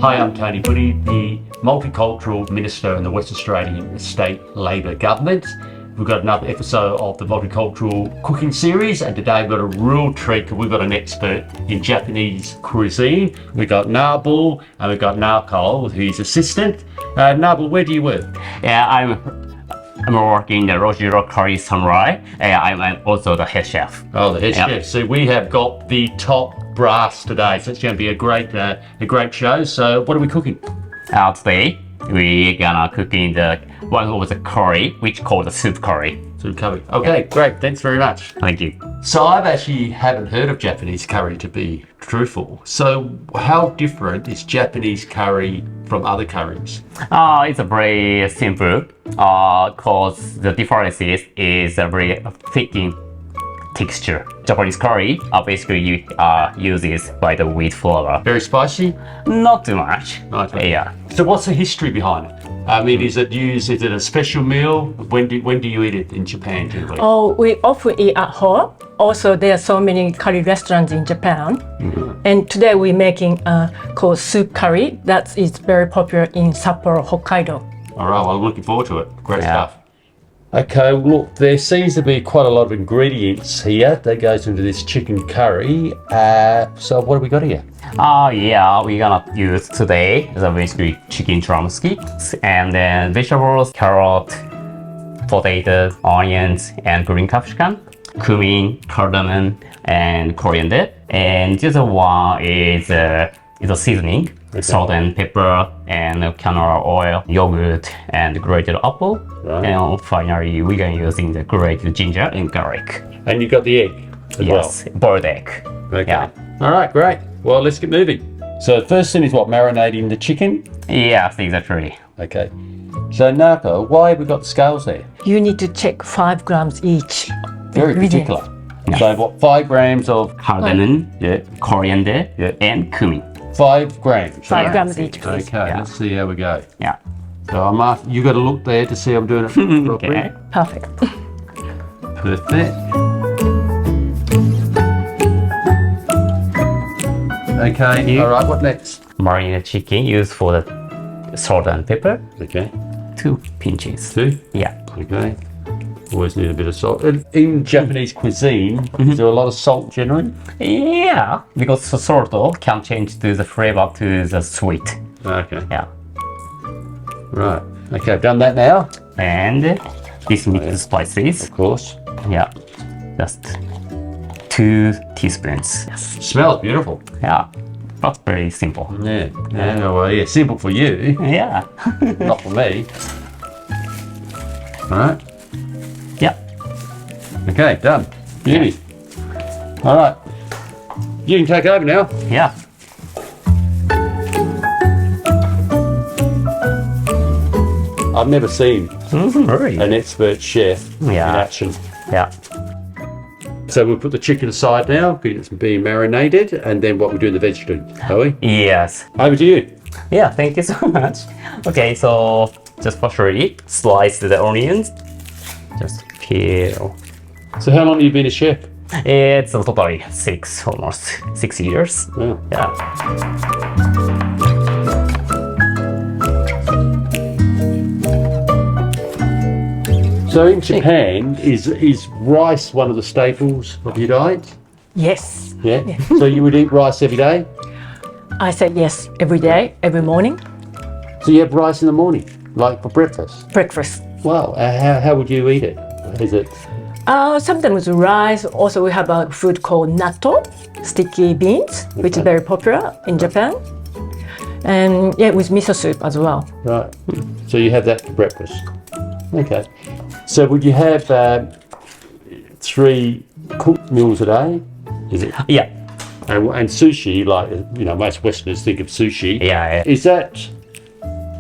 Hi, I'm Tony Buti, the Multicultural Minister in the West Australian State Labor Government. We've got another episode of the Multicultural Cooking Series, and today we've got a real treat because we've got an expert in Japanese cuisine. We've got Nobu and we've got Naoko, who's assistant. Nobu, where do you work? Yeah, I'm working in the Rojiro Curry Samurai. I'm also the head chef. Oh, the head chef. So we have got the top brass today, so it's going to be a great show. So what are we cooking? Today we're gonna cooking the one of the curry, which called the soup curry. Soup curry. Okay, great. Thanks very much. Thank you. So I've actually haven't heard of Japanese curry, to be truthful. So how different is Japanese curry from other curries? It's a very simple. Cause the difference is a very thick in texture. Japanese curry basically uses by the wheat flour. Very spicy? Not too much. Okay. Yeah. So what's the history behind it? I mean, is it a special meal? When do you eat it in Japan generally? Oh, we often eat at home. Also, there are so many curry restaurants in Japan. Mm-hmm. And today we're making called soup curry. That is very popular in Sapporo, Hokkaido. All right, well, I'm looking forward to it. Great stuff. Okay, look, there seems to be quite a lot of ingredients here that goes into this chicken curry. So what have we got here? We're gonna use today the basically chicken drumsticks and then vegetables, carrot, potato, onions, and green capsicum, cumin, cardamom, and coriander. And the other one is a seasoning, salt and pepper, and canola oil, yogurt, and grated apple. Right. And finally, we're gonna using the grated ginger and garlic. And you got the egg as well? Yes, boiled egg. Okay. Yeah. All right, great. Well, let's get moving. So first thing is what, marinating the chicken? Yes, exactly. Okay. So Nako, why have we got the scales there? You need to check 5 grams each. Very particular. Yeah. So what, 5 grams of cardamom, coriander, and cumin. 5 grams. 5 grams each, please. Okay, let's see how we go. Yeah. So you got to look there to see I'm doing it properly. Okay. Perfect. Perfect. Okay, all right, what next? Marinated chicken used for the salt and pepper. Okay. 2 pinches. 2? Yeah. Okay. Always need a bit of salt. In Japanese cuisine, is there a lot of salt generally? Yeah, because the salt can change to the flavor to the sweet. Okay. Yeah. Right. Okay, I've done that now. And this mixed spices. Of course. Yeah. Just 2 teaspoons. Yes. Smells beautiful. Yeah. That's very simple. Yeah. Well, yeah, simple for you. Yeah. Not for me. All right. Yeah. Okay, done. Beauty. All right. You can take over now. Yeah. I've never seen Really? an expert chef in action. Yeah. So we'll put the chicken aside now, it's being marinated, and then what we do in the vegetables, are we? Yes. Over to you. Yeah, thank you so much. Okay, so just firstly, slice the onions. Just peel. So how long have you been a chef? It's totally almost 6 years. Oh. Yeah. So in Japan, is rice one of the staples of your diet? Yes. Yeah? So you would eat rice every day? I said yes every day, every morning. So you have rice in the morning, like for breakfast? Breakfast. Wow. How would you eat it? Is it? Sometimes with rice. Also, we have a food called natto, sticky beans, which is very popular in Japan. And yeah, with miso soup as well. Right. So you have that for breakfast. Okay. So would you have 3 cooked meals a day? Is it? Yeah. And sushi, like, most Westerners think of sushi. Yeah. Is that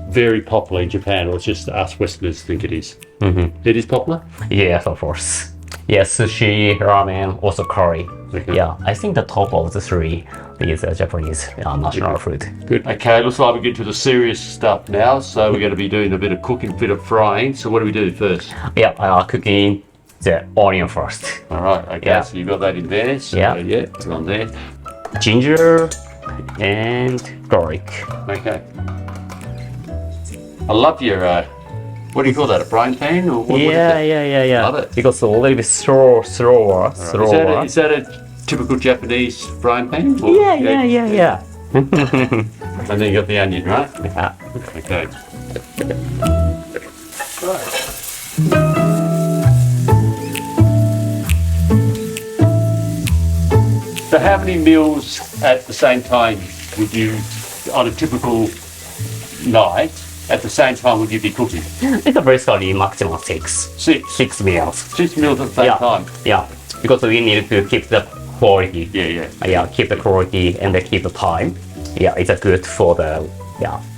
very popular in Japan, or it's just us Westerners think it is? Mm-hmm. It is popular? Yes, of course. Yeah, sushi, ramen, also curry. Okay. Yeah, I think the top of the 3 is Japanese national food. Good. Okay, looks like we get to the serious stuff now. So we're going to be doing a bit of cooking, a bit of frying. So what do we do first? Yeah, cooking the onion first. All right. Okay. Yeah. So you've got that in there. So, Yeah. It's on there. Ginger, and garlic. Okay. I love your, what do you call that, a frying pan? Or what is that? Yeah. Love it. Because a little bit slower. Is that a typical Japanese frying pan? Or- Yeah. And then you got the onion, right? Yeah. Okay. So how many meals at the same time would you, on a typical night, at the same time would you be cooking? It's a basically maximum 6 meals. 6 meals at the same time? Yeah, because we need to keep the quality. Yeah. Keep the quality and then keep the time. Yeah, it's a good for the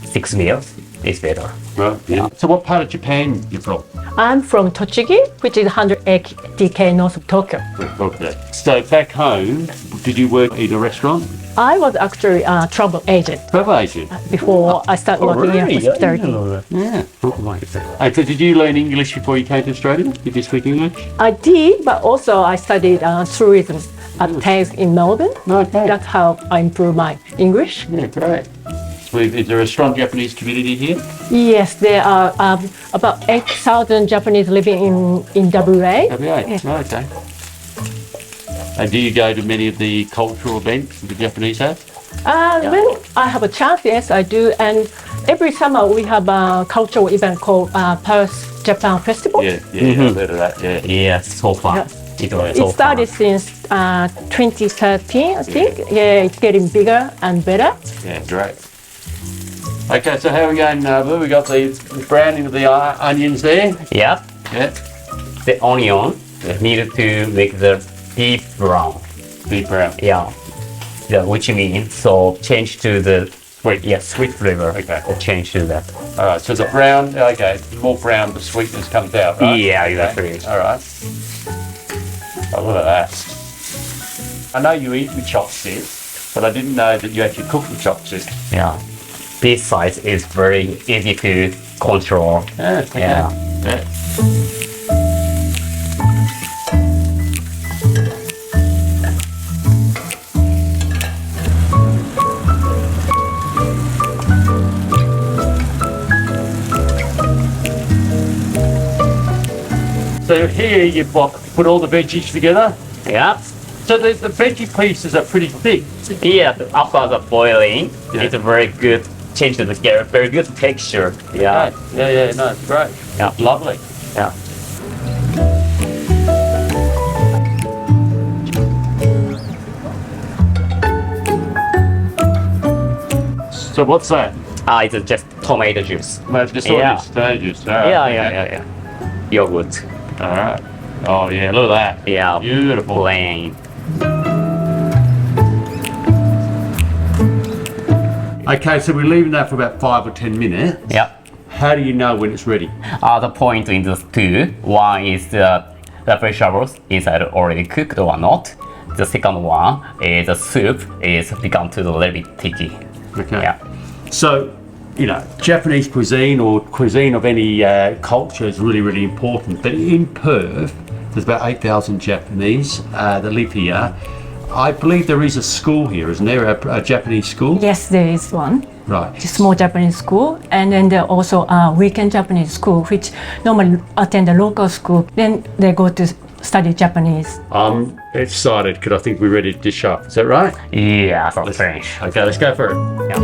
6 meals. It's better. Right. Yeah. So what part of Japan you from? I'm from Tochigi, which is 180 km north of Tokyo. Okay. So back home, did you work in a restaurant? I was actually a travel agent Travel agent. before I started working here for 30. Yeah. Oh my God. And so did you learn English before you came to Australia? Did you speak English? I did, but also I studied tourism at TAFE in Melbourne. Okay. That's how I improved my English. Yeah, great. So is there a strong Japanese community here? Yes, there are about 8,000 Japanese living in WA. WA. Oh, okay. And do you go to many of the cultural events that the Japanese have? When I have a chance, yes, I do. And every summer we have a cultural event called Paris Japan Festival. Yeah, I've heard of that, yeah. Yeah, so fun. Yeah. It Started since 2013, I think. Yeah, it's getting bigger and better. Yeah, great. Okay, so how are we going, Nobu? We got the browning of the onions there. Yeah, Yeah, the onion needed to make the deep brown. deep brown. Yeah, which means so change to the sweet flavor. Okay. Change to that. All right, so the brown, okay, the more brown, the sweetness comes out, right? Yeah, Okay. exactly. All right. Oh, look at that. I know you eat with chopsticks, but I didn't know that you actually cook with chopsticks. Yeah, this size is very easy to control. Yeah, okay. Yeah. So here you put all the veggies together. Yeah. So the veggie pieces are pretty thick. Yeah, after the boiling, Yeah. it's a very good change to the very good texture. Yeah. Yeah, no, it's great. Yeah. Lovely. Yeah. So what's that? It's just tomato juice. Just Yeah. tomato juice. All right, Yeah. Yogurt. All right. Oh yeah, look at that. Yeah. Beautiful. Plain. Okay, so we're leaving that for about 5 or 10 minutes. Yeah. How do you know when it's ready? The point in the two. One is the vegetables inside already cooked or not. The second one is the soup is become to a little bit thicky. Okay. Yeah. So, you know, Japanese cuisine or cuisine of any culture is really, really important. But in Perth, there's about 8,000 Japanese that live here. I believe there is a school here, isn't there? A Japanese school? Yes, there is one. Right. It's a small Japanese school, and then there also a weekend Japanese school, which normally attend a local school. Then they go to study Japanese. I'm excited because I think we're ready to dish up. Is that right? Yeah, from French. Okay, let's go for it. Yeah.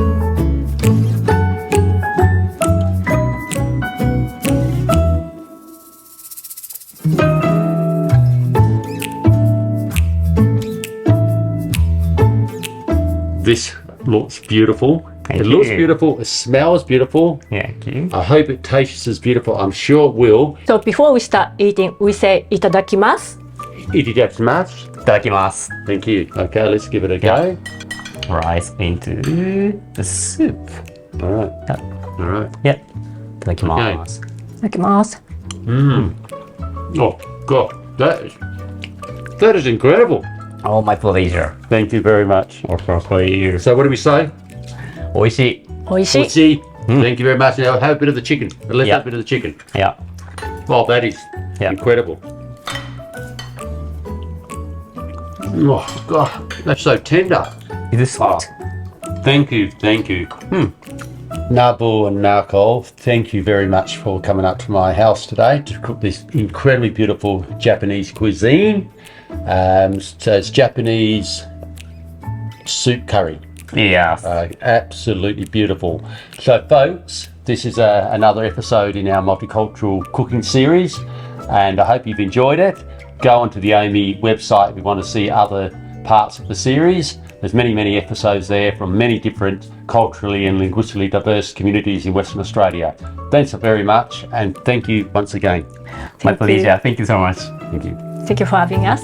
This looks beautiful. Thank It looks you. beautiful. It smells beautiful. Thank you. I hope it tastes as beautiful. I'm sure it will. So before we start eating, we say itadakimasu. Itadakimasu. Itadakimasu. Thank you. Okay, let's give it a go. Rice into the soup. All right. Yeah. All right. Yeah. Itadakimasu. Itadakimasu. Oh, God. That is incredible. Oh, my pleasure. Thank you very much. For you. So what do we say? 美味しい. Oishi. Buti. Thank you very much. Now have a bit of the chicken. Let's Yeah. have a bit of the chicken. Yeah. Oh, that is Yeah. incredible. Oh, God. That's so tender. Is it sweet? Thank you. Nobu and Narko, thank you very much for coming up to my house today to cook this incredibly beautiful Japanese cuisine. So it's Japanese soup curry. Yeah. Absolutely beautiful. So folks, this is another episode in our multicultural cooking series, and I hope you've enjoyed it. Go onto the AMI website if you want to see other parts of the series. There's many episodes there from many different culturally and linguistically diverse communities in Western Australia. Thanks very much, and thank you once again. My pleasure. Thank you so much. Thank you. Thank you for having us.